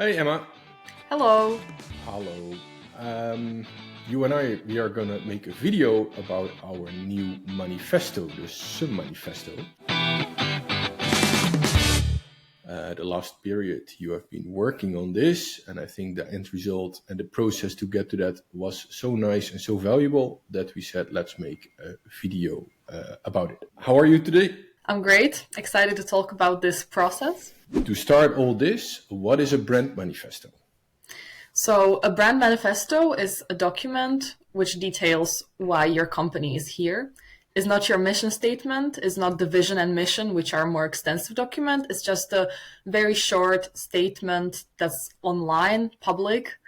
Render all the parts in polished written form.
Hey Emma. Hello. Hello. You and we are gonna make a video about our new manifesto, the SUManifesto. The last period you have been working on this, and I think the end result and the process to get to that was so nice and so valuable that we said, let's make a video about it. How are you today? I'm great. Excited to talk about this process. To start all this, what is a brand manifesto? So, a brand manifesto is a document which details why your company is here. It's not your mission statement, it's not the vision and mission, which are a more extensive document. It's just a very short statement that's online, public,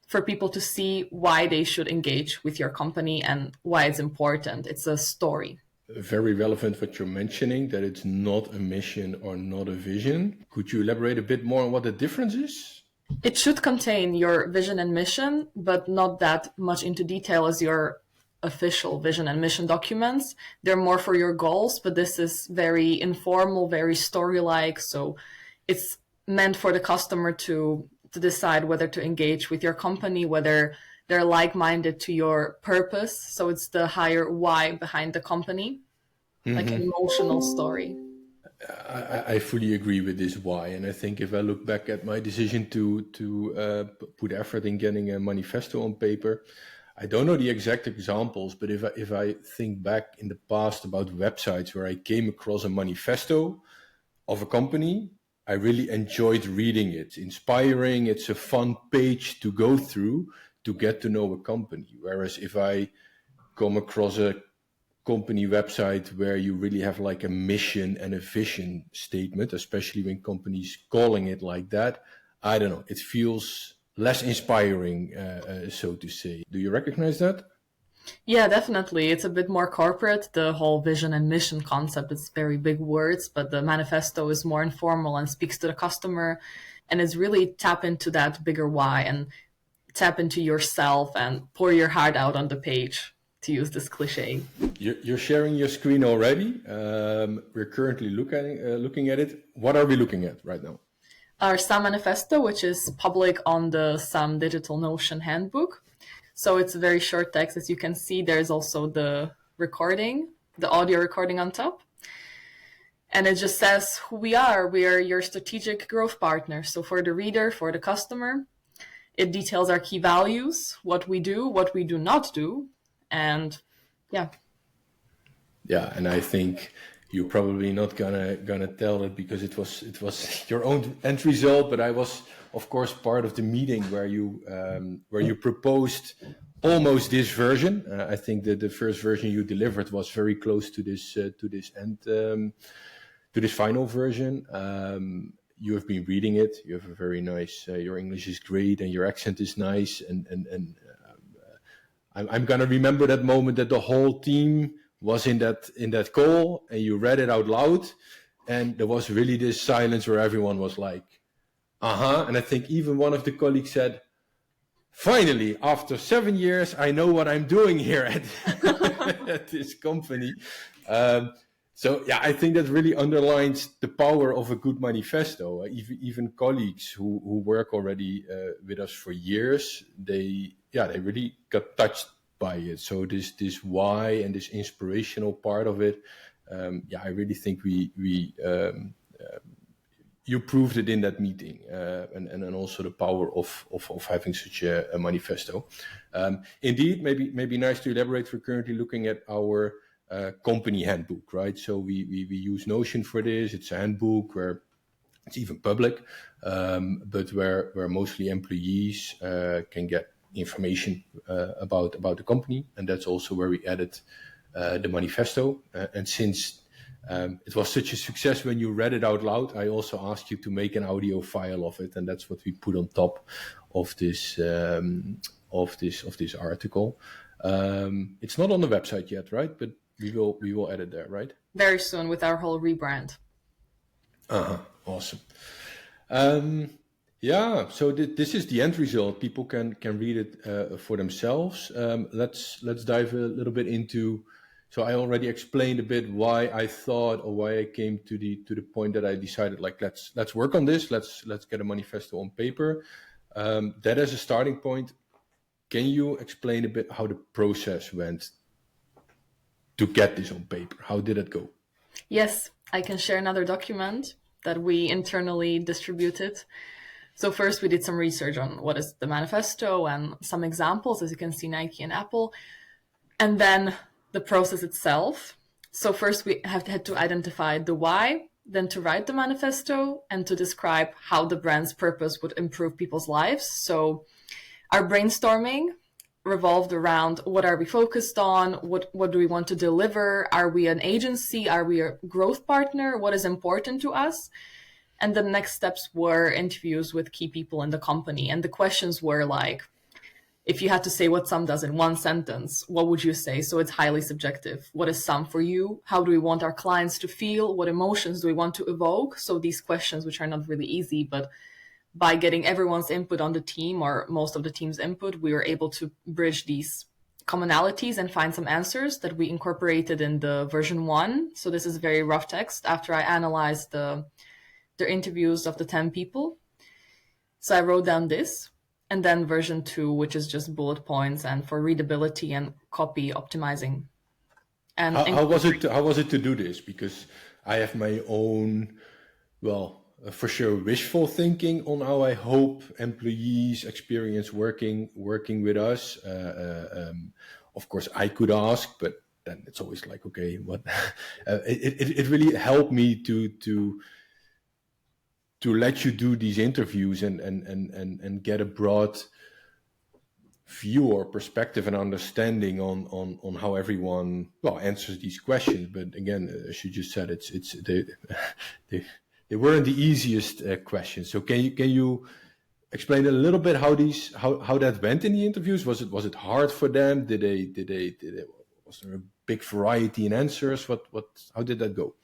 for people to see why they should engage with your company and why it's important. It's a story. Very relevant what you're mentioning, that it's not a mission or not a vision. Could you elaborate a bit more on what the difference is? It should contain your vision and mission, but not that much into detail as your official vision and mission documents. They're more for your goals, but this is very informal, very story-like. So it's meant for the customer to decide whether to engage with your company, whether they're like-minded to your purpose. So it's the higher why behind the company, like an emotional story. I fully agree with this why, and I think if I look back at my decision to put effort in getting a manifesto on paper, I don't know the exact examples, but if I think back in the past about websites where I came across a manifesto of a company, I really enjoyed reading it. It's inspiring. It's a fun page to go through to get to know a company. Whereas if I come across a company website where you really have like a mission and a vision statement, especially when companies calling it like that, I don't know, it feels less inspiring, so to say. Do you recognize that? Yeah, definitely. It's a bit more corporate. The whole vision and mission concept is very big words, but the manifesto is more informal and speaks to the customer, and it's really tap into that bigger why and tap into yourself and pour your heart out on the page, to use this cliche. You're sharing your screen already. We're currently looking at it. What are we looking at right now? Our SUManifesto, which is public on the SUM Digital Notion handbook. So it's a very short text. As you can see, there's also the recording, the audio recording on top. And it just says who we are. We are your strategic growth partner. So for the reader, for the customer, it details our key values, what we do not do. And yeah. Yeah, and I think you're probably not gonna tell it because it was your own end result, but I was of course part of the meeting where you proposed almost this version. I think that the first version you delivered was very close to this final version. You have been reading it. You have a very nice. Your English is great, and your accent is nice. And I'm gonna remember that moment that the whole team was in that call, and you read it out loud, and there was really this silence where everyone was like, and I think even one of the colleagues said, finally, after 7 years, I know what I'm doing here at this company. So yeah, I think that really underlines the power of a good manifesto. Even colleagues who work already with us for years, they really got touched by it. So this why and this inspirational part of it, I really think you proved it in that meeting, and also the power of having such a manifesto. Indeed, maybe nice to elaborate. We're currently looking at our company handbook, right? So we use Notion for this. It's a handbook where it's even public, but where mostly employees can get information about the company, and that's also where we added the manifesto. And since it was such a success when you read it out loud, I also asked you to make an audio file of it, and that's what we put on top of this article. It's not on the website yet, right? But we will add it there, right? Very soon with our whole rebrand. Awesome. So this is the end result. People can read it for themselves. Let's dive a little bit into So I already explained a bit why I thought, or why I came to the point that I decided, like, let's work on this. Let's get a manifesto on paper. That as a starting point. Can you explain a bit how the process went to get this on paper? How did it go? Yes, I can share another document that we internally distributed. So first we did some research on what is the manifesto and some examples, as you can see, Nike and Apple, and then the process itself. So first we had to identify the why, then to write the manifesto and to describe how the brand's purpose would improve people's lives. So our brainstorming revolved around what are we focused on, what do we want to deliver, are we an agency, are we a growth partner, what is important to us. And the next steps were interviews with key people in the company. And the questions were like, if you had to say what SUM does in one sentence, what would you say? So it's highly subjective. What is SUM for you? How do we want our clients to feel? What emotions do we want to evoke? So these questions, which are not really easy, but by getting everyone's input on the team, or most of the team's input, we were able to bridge these commonalities and find some answers that we incorporated in the version 1. So this is very rough text after I analyzed the interviews of the 10 people. So I wrote down this, and then version 2, which is just bullet points and for readability and copy optimizing. And how was it to do this? Because I have my own, for sure, wishful thinking on how I hope employees experience working with us. Of course, I could ask, but then it's always like, okay, what? It really helped me to let you do these interviews and get a broad view or perspective and understanding on how everyone answers these questions. But again, as you just said, they weren't the easiest questions. So can you explain a little bit how that went in the interviews? Was it hard for them? Was there a big variety in answers? How did that go?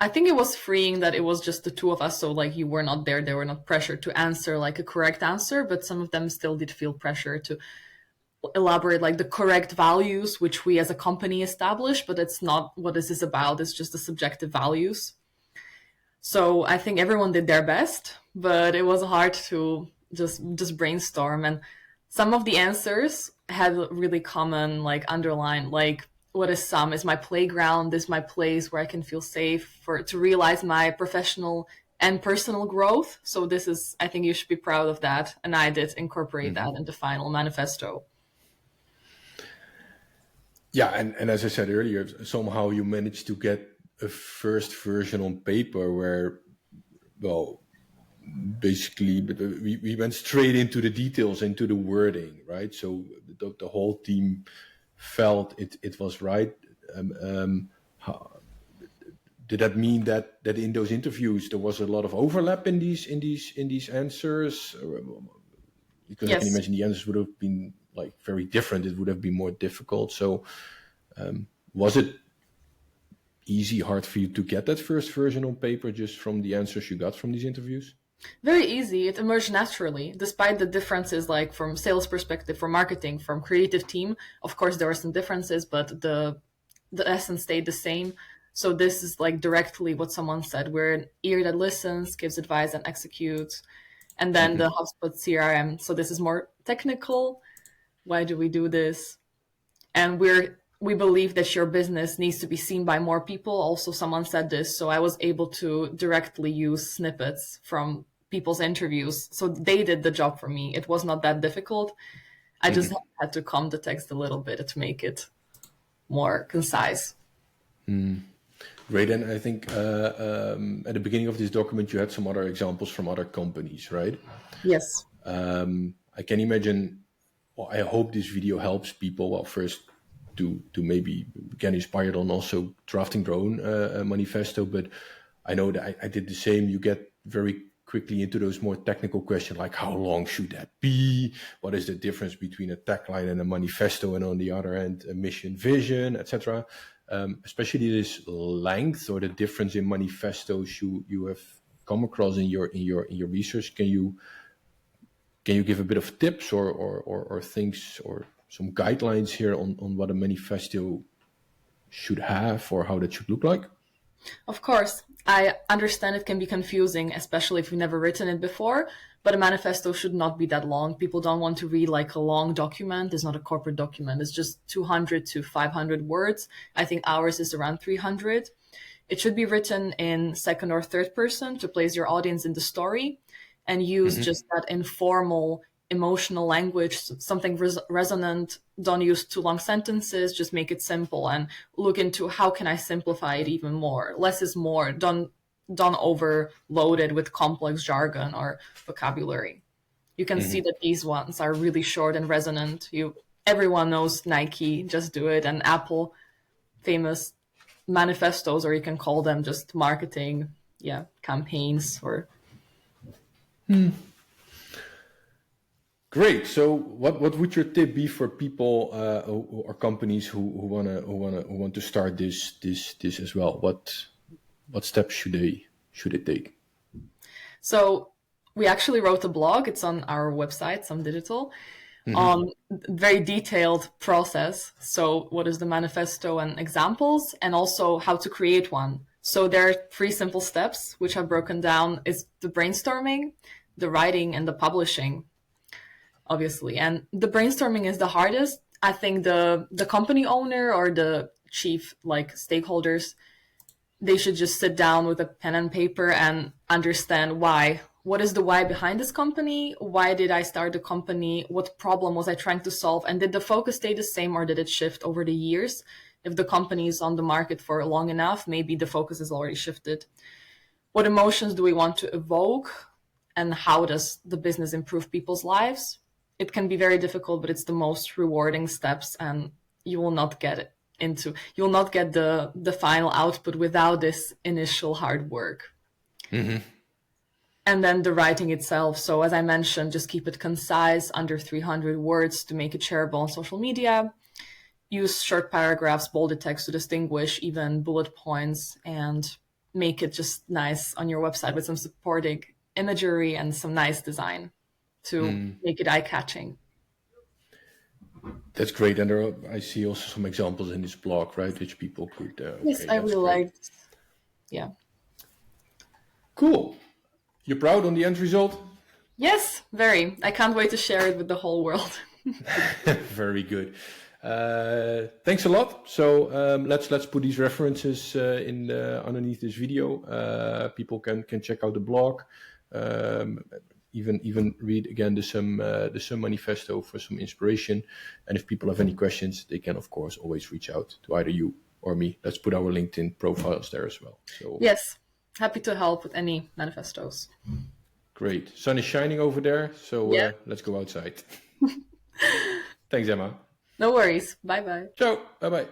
I think it was freeing that it was just the two of us. So like you were not there. They were not pressured to answer like a correct answer, but some of them still did feel pressure to elaborate like the correct values, which we as a company establish, but it's not what this is about. It's just the subjective values. So I think everyone did their best, but it was hard to just brainstorm. And some of the answers had really common, like underline, like, what is SUM? Is my playground, is my place where I can feel safe to realize my professional and personal growth. So this is, I think you should be proud of that. And I did incorporate that in the final manifesto. Yeah, and as I said earlier, somehow you managed to get a first version on paper where, basically, but we went straight into the details, into the wording, right? So the whole team felt it was right. Did that mean that in those interviews there was a lot of overlap in these answers? Because yes. I can imagine the answers would have been like very different. It would have been more difficult. So was it easy, hard for you to get that first version on paper just from the answers you got from these interviews? Very easy. It emerged naturally, despite the differences, like from sales perspective, from marketing, from creative team. Of course, there were some differences, but the essence stayed the same. So this is like directly what someone said. We're an ear that listens, gives advice, and executes. And then the HubSpot CRM. So this is more technical. Why do we do this? And we believe that your business needs to be seen by more people. Also, someone said this, so I was able to directly use snippets from people's interviews. So they did the job for me. It was not that difficult. I just had to comb the text a little bit to make it more concise. Great. And I think at the beginning of this document, you had some other examples from other companies, right? Yes. I can imagine, I hope this video helps people, first, to maybe get inspired on also drafting their own manifesto. But I know that I did the same. You get very quickly into those more technical questions, like how long should that be? What is the difference between a tagline and a manifesto? And on the other end, a mission, vision, etc. Especially this length or the difference in manifestos you have come across in your research. Can you give a bit of tips or things or some guidelines here on what a manifesto should have or how that should look like? Of course, I understand it can be confusing, especially if you've never written it before, but a manifesto should not be that long. People don't want to read like a long document. It's not a corporate document. It's just 200 to 500 words. I think ours is around 300. It should be written in second or third person to place your audience in the story and use just that informal emotional language, something resonant. Don't use too long sentences, just make it simple and look into how can I simplify it even more. Less is more. Don't overload it with complex jargon or vocabulary. You can see that these ones are really short and resonant. Everyone knows Nike, just do it, and Apple, famous manifestos, or you can call them just marketing, campaigns or. Great. So, what would your tip be for people or companies who want to start this as well? What steps should they take? So, we actually wrote a blog. It's on our website, SUMdigital, on very detailed process. So, what is the manifesto and examples, and also how to create one. So, there are 3 simple steps which I've broken down: is the brainstorming, the writing, and the publishing. Obviously. And the brainstorming is the hardest. I think the company owner or the chief stakeholders, they should just sit down with a pen and paper and understand why. What is the why behind this company? Why did I start the company? What problem was I trying to solve? And did the focus stay the same or did it shift over the years? If the company is on the market for long enough, maybe the focus has already shifted. What emotions do we want to evoke? And how does the business improve people's lives? It can be very difficult, but it's the most rewarding steps, and you will not get the final output without this initial hard work. And then the writing itself. So as I mentioned, just keep it concise, under 300 words to make it shareable on social media. Use short paragraphs, bolded text to distinguish, even bullet points, and make it just nice on your website with some supporting imagery and some nice design to make it eye-catching. That's great. And I see also some examples in this blog, right, which people could... yes, I really liked. Yeah. Cool. You're proud on the end result? Yes, very. I can't wait to share it with the whole world. Very good. Thanks a lot. So let's put these references underneath this video. People can check out the blog. Even read again the SUManifesto for some inspiration. And if people have any questions, they can of course always reach out to either you or me. Let's put our LinkedIn profiles there as well. So yes, happy to help with any manifestos. Great. Sun is shining over there, so let's go outside. Thanks, Emma. No worries. Bye bye. Ciao. Bye bye.